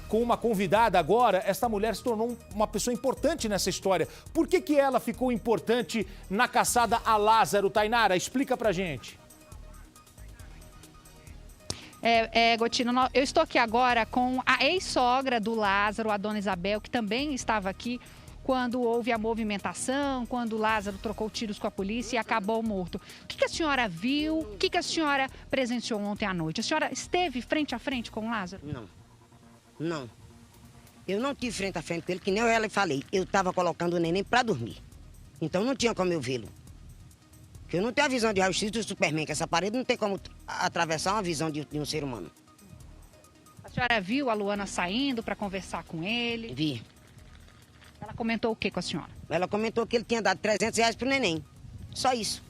com uma convidada agora. Esta mulher se tornou uma pessoa importante nessa história. Por que ela ficou importante na caçada a Lázaro? Tainara, explica pra gente. Gotino, eu estou aqui agora com a ex-sogra do Lázaro, a dona Isabel, que também estava aqui quando houve a movimentação, quando o Lázaro trocou tiros com a polícia e acabou morto. O que a senhora viu? O que a senhora presenciou ontem à noite? A senhora esteve frente a frente com o Lázaro? Não. Eu não tive frente a frente com ele, que nem eu falei. Eu estava colocando o neném para dormir. Então não tinha como eu vê-lo. Porque eu não tenho a visão de raio-x do Superman, que essa parede não tem como atravessar uma visão de um ser humano. A senhora viu a Luana saindo para conversar com ele? Vi. Ela comentou o que com a senhora? Ela comentou que ele tinha dado R$300 pro neném. Só isso.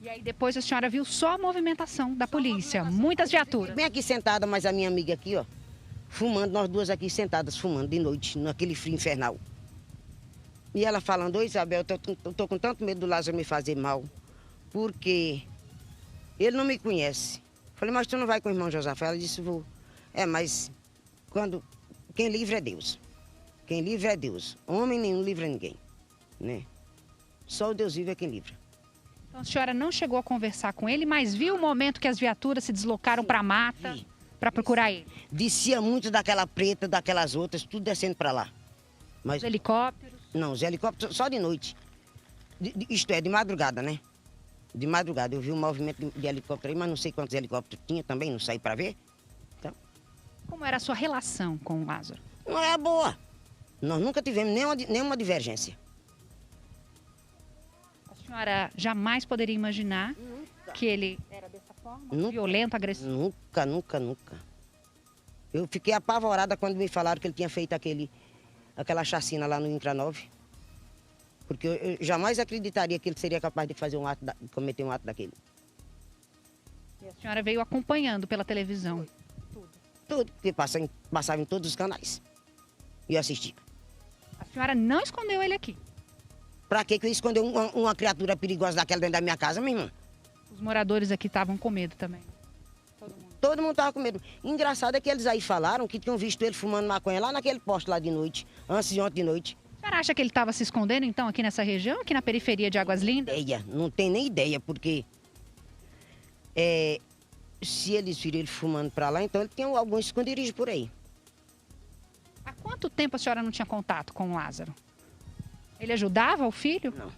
E aí depois a senhora viu só a movimentação da polícia, muitas viaturas. Bem aqui sentada, mas a minha amiga aqui, ó, fumando, nós duas aqui sentadas, fumando de noite, naquele frio infernal. E ela falando: "Ô Isabel, eu tô com tanto medo do Lázaro me fazer mal, porque ele não me conhece." Falei: "Mas tu não vai com o irmão Josafá?" Ela disse: "Vou." Mas quem livra é Deus. Quem livra é Deus. Homem nenhum livra ninguém, né? Só o Deus vivo é quem livra. Então a senhora não chegou a conversar com ele, mas viu o momento que as viaturas se deslocaram para a mata para procurar ele? Descia muito daquela preta, daquelas outras, tudo descendo para lá. Mas os helicópteros? Não, os helicópteros só de noite. Isto é, de madrugada, né? De madrugada. Eu vi um movimento de helicóptero aí, mas não sei quantos helicópteros tinha também, não saí para ver. Então... Como era a sua relação com o Lázaro? Não é boa. Nós nunca tivemos nenhuma divergência. A senhora jamais poderia imaginar que ele era dessa forma? Violento, agressivo? Nunca. Eu fiquei apavorada quando me falaram que ele tinha feito aquela chacina lá no Incra 9. Porque eu jamais acreditaria que ele seria capaz de fazer de cometer um ato daquele. E a senhora veio acompanhando pela televisão? Tudo, que passava em todos os canais. E eu assistia. A senhora não escondeu ele aqui? Pra que eu ia esconder uma criatura perigosa daquela dentro da minha casa, minha irmã? Os moradores aqui estavam com medo também? Todo mundo tava com medo. Engraçado é que eles aí falaram que tinham visto ele fumando maconha lá naquele posto lá de noite, antes de ontem de noite. A senhora acha que ele estava se escondendo então aqui nessa região, aqui na periferia de Águas Lindas? Não tem nem ideia, porque se eles viram ele fumando pra lá, então ele tinha algum esconderijo por aí. Há quanto tempo a senhora não tinha contato com o Lázaro? Ele ajudava o filho? Não.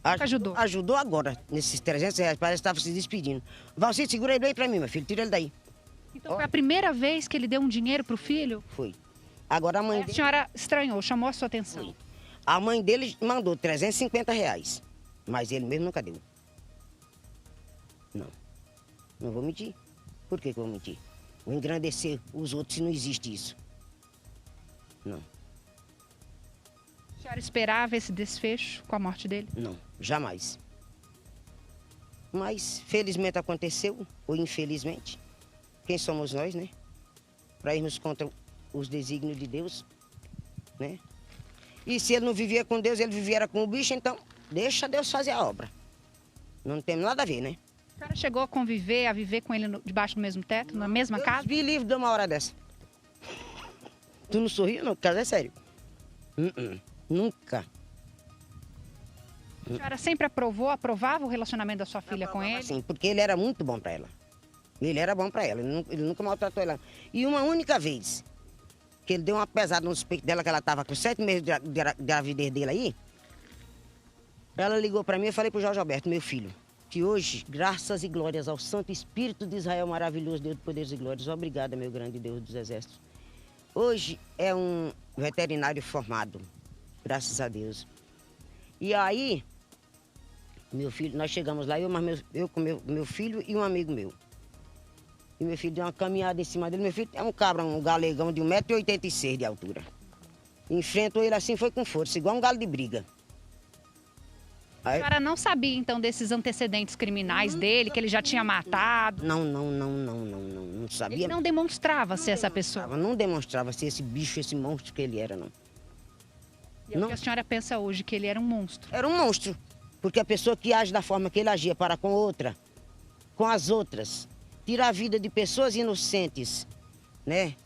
Ajudou? Ajudou agora, nesses R$300, parece que estava se despedindo. Valcir, segura ele aí pra mim, meu filho, tira ele daí. Então foi a primeira vez que ele deu um dinheiro pro filho? Foi. Agora a mãe dele... A senhora estranhou, chamou a sua atenção? Foi. A mãe dele mandou R$350, mas ele mesmo nunca deu. Não vou mentir. Por que eu vou mentir? Vou engrandecer os outros se não existe isso. Não. A senhora esperava esse desfecho com a morte dele? Não, jamais. Mas felizmente aconteceu, ou infelizmente. Quem somos nós, né? Para irmos contra os desígnios de Deus, né? E se ele não vivia com Deus, ele vivia com o bicho, então deixa Deus fazer a obra. Não tem nada a ver, né? A senhora chegou a conviver, a viver com ele debaixo do mesmo teto, na mesma casa? Eu vi livre de uma hora dessa. Tu não sorriu, não? Porque é sério. Nunca. A senhora sempre aprovava o relacionamento da sua filha com ele? Sim, porque ele era muito bom para ela. Ele era bom para ela, ele nunca maltratou ela. E uma única vez que ele deu uma pesada nos peitos dela, que ela estava com 7 meses de gravidez dele aí, ela ligou para mim e falei pro Jorge Alberto, meu filho, que hoje, graças e glórias ao Santo Espírito de Israel, maravilhoso Deus de poderes e glórias, obrigada, meu grande Deus dos exércitos. Hoje é um veterinário formado, graças a Deus. E aí, meu filho, nós chegamos lá, eu com meu filho e um amigo meu. E meu filho deu uma caminhada em cima dele. Meu filho é um cabra, um galegão de 1,86 m de altura. Enfrentou ele assim, foi com força, igual um galo de briga. A senhora não sabia, então, desses antecedentes criminais dele, que ele já tinha matado? Não sabia. Ele não demonstrava ser essa pessoa? Não demonstrava ser esse bicho, esse monstro que ele era, não. E é o que a senhora pensa hoje, que ele era um monstro? Era um monstro, porque a pessoa que age da forma que ele agia para com outra, com as outras, tira a vida de pessoas inocentes, né?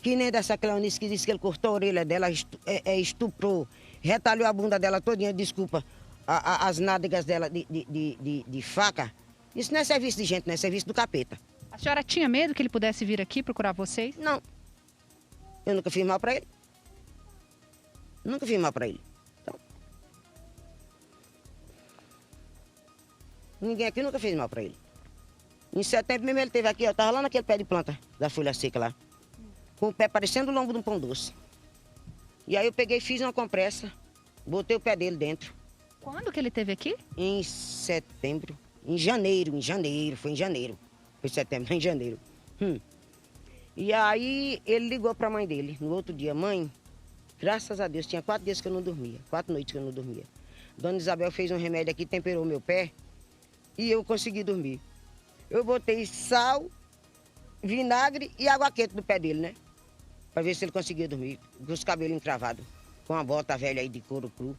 Que nem dessa Cleonice que disse que ele cortou a orelha dela, estuprou, retalhou a bunda dela todinha, desculpa, as nádegas dela de faca. Isso não é serviço de gente, não é serviço do capeta. A senhora tinha medo que ele pudesse vir aqui procurar vocês? Não. Eu nunca fiz mal pra ele. Nunca fiz mal pra ele. Então, ninguém aqui nunca fez mal pra ele. Em setembro mesmo ele esteve aqui, eu tava lá naquele pé de planta da folha seca lá. Com o pé parecendo o lombo de um pão doce. E aí eu peguei, fiz uma compressa, botei o pé dele dentro. Quando que ele esteve aqui? Em setembro. Em janeiro, foi em janeiro. Foi setembro, em janeiro. E aí ele ligou pra mãe dele no outro dia. Mãe, graças a Deus, tinha 4 dias que eu não dormia. 4 noites que eu não dormia. Dona Isabel fez um remédio aqui, temperou meu pé e eu consegui dormir. Eu botei sal, vinagre e água quente no pé dele, né? Pra ver se ele conseguia dormir. Com os cabelos encravados. Com uma bota velha aí de couro cru.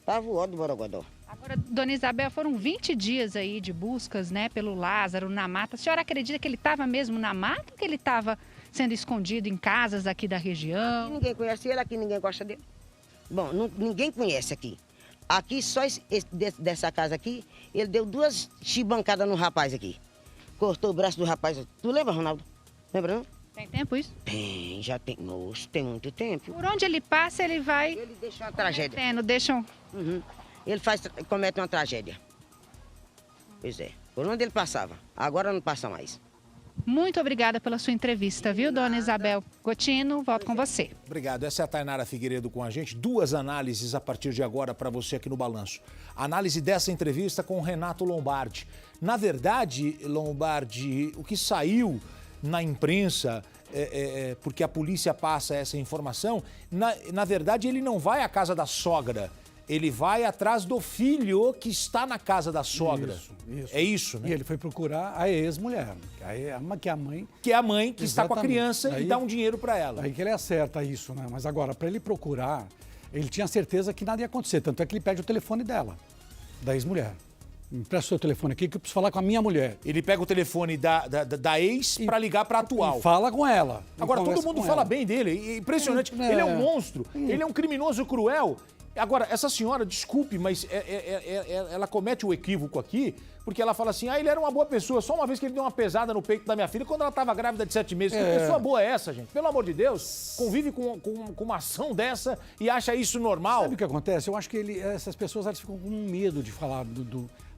Tava o ó do Borogodó. Agora, Dona Isabel, foram 20 dias aí de buscas, né, pelo Lázaro, na mata. A senhora acredita que ele estava mesmo na mata ou que ele estava sendo escondido em casas aqui da região? Aqui ninguém conhece ele, aqui ninguém gosta dele. Bom, ninguém conhece aqui. Aqui, só dessa casa aqui, ele deu 2 chibancadas no rapaz aqui. Cortou o braço do rapaz. Tu lembra, Ronaldo? Lembra, não? Tem tempo isso? Tem, já tem. Moço, tem muito tempo. Por onde ele passa, ele vai... Ele deixa uma tragédia. Deixam... Ele comete uma tragédia. Pois é. Por onde ele passava. Agora não passa mais. Muito obrigada pela sua entrevista, viu, Dona Isabel Gotino? Volto com você. Obrigado. Essa é a Tainara Figueiredo com a gente. 2 análises a partir de agora para você aqui no Balanço. Análise dessa entrevista com o Renato Lombardi. Na verdade, Lombardi, o que saiu na imprensa, porque a polícia passa essa informação, na verdade ele não vai à casa da sogra. Ele vai atrás do filho que está na casa da sogra. Isso. É isso, né? E ele foi procurar a ex-mulher, que é a mãe. Que é a mãe que está com a Exatamente. criança Aí, e dá um dinheiro para ela. Aí que ele acerta isso, né? Mas agora, para ele procurar, ele tinha certeza que nada ia acontecer. Tanto é que ele pede o telefone dela, da ex-mulher. Me presta o seu telefone aqui que eu preciso falar com a minha mulher. Ele pega o telefone da ex para ligar para a atual. E fala com ela. Agora, todo mundo fala bem dele. Impressionante. Ele é um monstro. Ele é um criminoso cruel. Agora, essa senhora, desculpe, mas ela comete o equívoco aqui, porque ela fala assim, ele era uma boa pessoa, só uma vez que ele deu uma pesada no peito da minha filha, quando ela estava grávida de 7 meses. Que pessoa boa é essa, gente? Pelo amor de Deus, convive com uma ação dessa e acha isso normal. Sabe o que acontece? Eu acho que essas pessoas elas ficam com medo de falar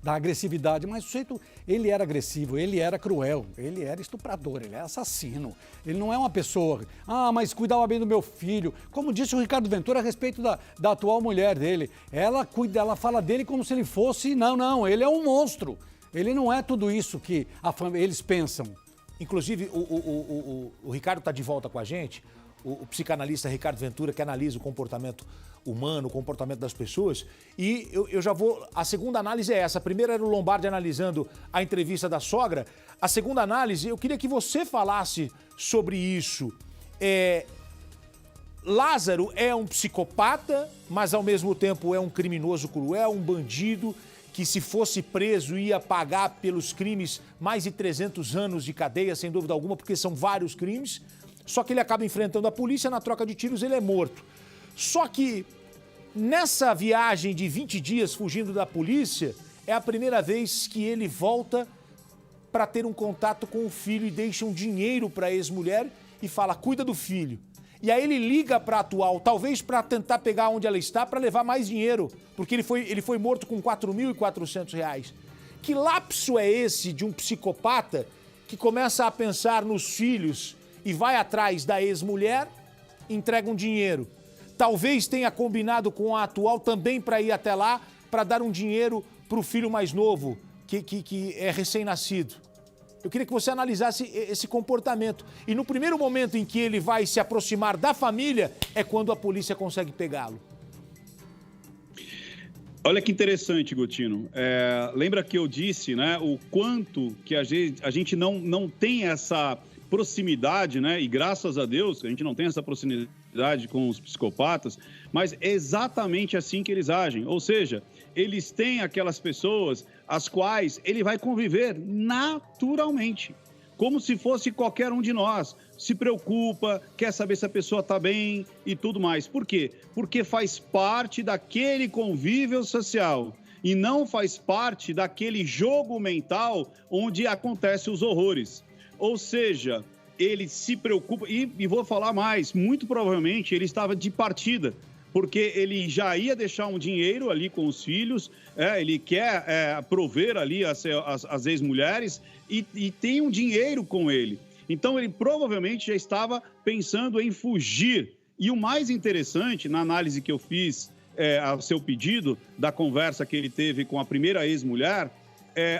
da agressividade, mas o sujeito, ele era agressivo, ele era cruel, ele era estuprador, ele era assassino. Ele não é uma pessoa, mas cuidava bem do meu filho. Como disse o Ricardo Ventura a respeito da atual mulher dele, ela fala dele como se ele fosse, não, ele é um monstro. Ele não é tudo isso que eles pensam. Inclusive, o Ricardo está de volta com a gente, o psicanalista Ricardo Ventura, que analisa o comportamento humano, o comportamento das pessoas, e eu já vou... A segunda análise é essa. A primeira era o Lombardi analisando a entrevista da sogra. A segunda análise, eu queria que você falasse sobre isso. Lázaro é um psicopata, mas ao mesmo tempo é um criminoso cruel, um bandido que, se fosse preso, ia pagar pelos crimes mais de 300 anos de cadeia, sem dúvida alguma, porque são vários crimes. Só que ele acaba enfrentando a polícia, na troca de tiros ele é morto. Só que nessa viagem de 20 dias fugindo da polícia, é a primeira vez que ele volta para ter um contato com o filho e deixa um dinheiro para a ex-mulher e fala, cuida do filho. E aí ele liga para a atual, talvez para tentar pegar onde ela está, para levar mais dinheiro, porque ele foi morto com R$ 4.400. Que lapso é esse de um psicopata que começa a pensar nos filhos e vai atrás da ex-mulher, entrega um dinheiro? Talvez tenha combinado com a atual também para ir até lá, para dar um dinheiro para o filho mais novo, que é recém-nascido. Eu queria que você analisasse esse comportamento. E no primeiro momento em que ele vai se aproximar da família, é quando a polícia consegue pegá-lo. Olha que interessante, Gotino. Lembra que eu disse, né, o quanto que a gente não tem essa proximidade, né? E graças a Deus a gente não tem essa proximidade com os psicopatas, mas é exatamente assim que eles agem. Ou seja, eles têm aquelas pessoas as quais ele vai conviver naturalmente. como se fosse qualquer um de nós. Se preocupa, quer saber se a pessoa está bem e tudo mais. Por quê? Porque faz parte daquele convívio social e não faz parte daquele jogo mental onde acontecem os horrores. Ou seja, ele se preocupa, e vou falar mais, muito provavelmente ele estava de partida, porque ele já ia deixar um dinheiro ali com os filhos, ele quer prover ali as ex-mulheres e tem um dinheiro com ele. Então, ele provavelmente já estava pensando em fugir. E o mais interessante, na análise que eu fiz ao seu pedido, da conversa que ele teve com a primeira ex-mulher,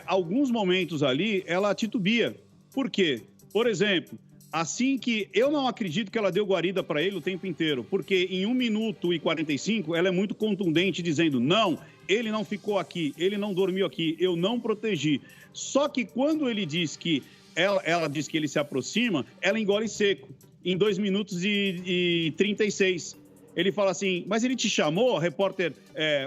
alguns momentos ali, ela titubia. Por quê? Por exemplo, assim que eu não acredito que ela deu guarida para ele o tempo inteiro, porque em 1 minuto e 45, ela é muito contundente, dizendo, não, ele não ficou aqui, ele não dormiu aqui, eu não protegi. Só que quando ele diz que ela diz que ele se aproxima, ela engole seco, em 2 minutos e 36. Ele fala assim, mas ele te chamou, repórter,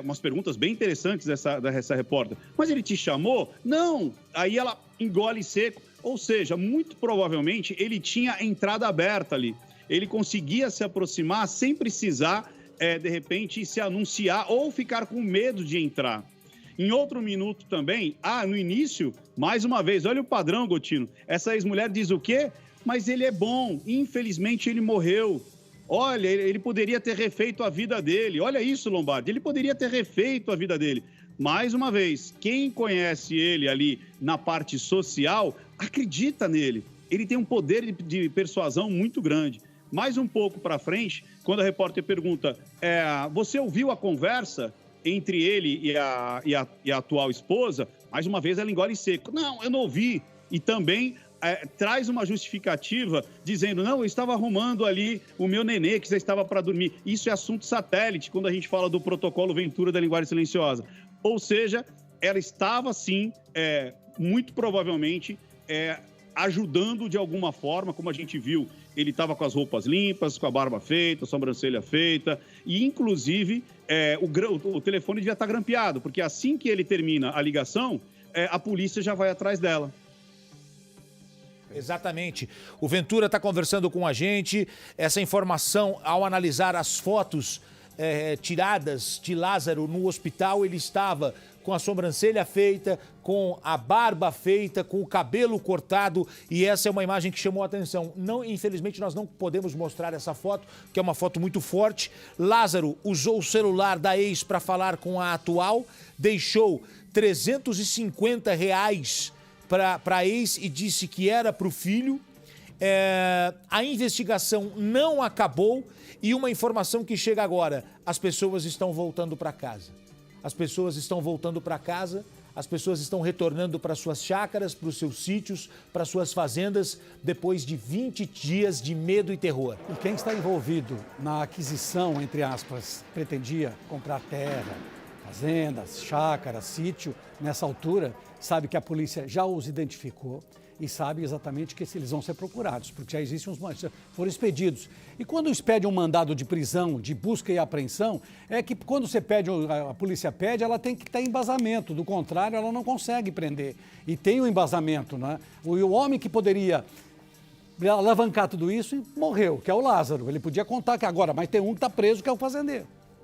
umas perguntas bem interessantes dessa repórter, mas ele te chamou? Não! Aí ela engole seco, ou seja, muito provavelmente ele tinha entrada aberta ali. Ele conseguia se aproximar sem precisar, de repente, se anunciar ou ficar com medo de entrar. Em outro minuto também, no início, mais uma vez, olha o padrão, Gotino. Essa ex-mulher diz o quê? Mas ele é bom, infelizmente ele morreu. Olha, ele poderia ter refeito a vida dele. Olha isso, Lombardi, ele poderia ter refeito a vida dele. Mais uma vez, quem conhece ele ali na parte social, acredita nele. Ele tem um poder de persuasão muito grande. Mais um pouco para frente, quando a repórter pergunta, você ouviu a conversa entre ele e a atual esposa? Mais uma vez ela engole seco. Não, eu não ouvi. E também traz uma justificativa dizendo, não, eu estava arrumando ali o meu nenê que já estava para dormir. Isso é assunto satélite quando a gente fala do protocolo Ventura da linguagem silenciosa. Ou seja, ela estava sim, muito provavelmente, ajudando de alguma forma, como a gente viu, ele estava com as roupas limpas, com a barba feita, a sobrancelha feita, e inclusive o telefone devia estar grampeado, porque assim que ele termina a ligação, a polícia já vai atrás dela. Exatamente. O Ventura está conversando com a gente. Essa informação, ao analisar as fotos tiradas de Lázaro no hospital, ele estava com a sobrancelha feita, com a barba feita, com o cabelo cortado, e essa é uma imagem que chamou a atenção. Não, infelizmente, nós não podemos mostrar essa foto, que é uma foto muito forte. Lázaro usou o celular da ex para falar com a atual, deixou R$350 para a ex e disse que era para o filho. A investigação não acabou e uma informação que chega agora, as pessoas estão voltando para casa. As pessoas estão voltando para casa, as pessoas estão retornando para suas chácaras, para os seus sítios, para suas fazendas, depois de 20 dias de medo e terror. E quem está envolvido na aquisição, entre aspas, pretendia comprar terra, fazendas, chácaras, sítio, nessa altura, sabe que a polícia já os identificou e sabe exatamente que eles vão ser procurados, porque já existem foram expedidos. E quando expede um mandado de prisão, de busca e apreensão, é que quando você pede, a polícia pede, ela tem que ter embasamento, do contrário ela não consegue prender. E tem o embasamento, né? O homem que poderia alavancar tudo isso morreu, que é o Lázaro. Ele podia contar que agora, mas tem um que está preso, que é o fazendeiro.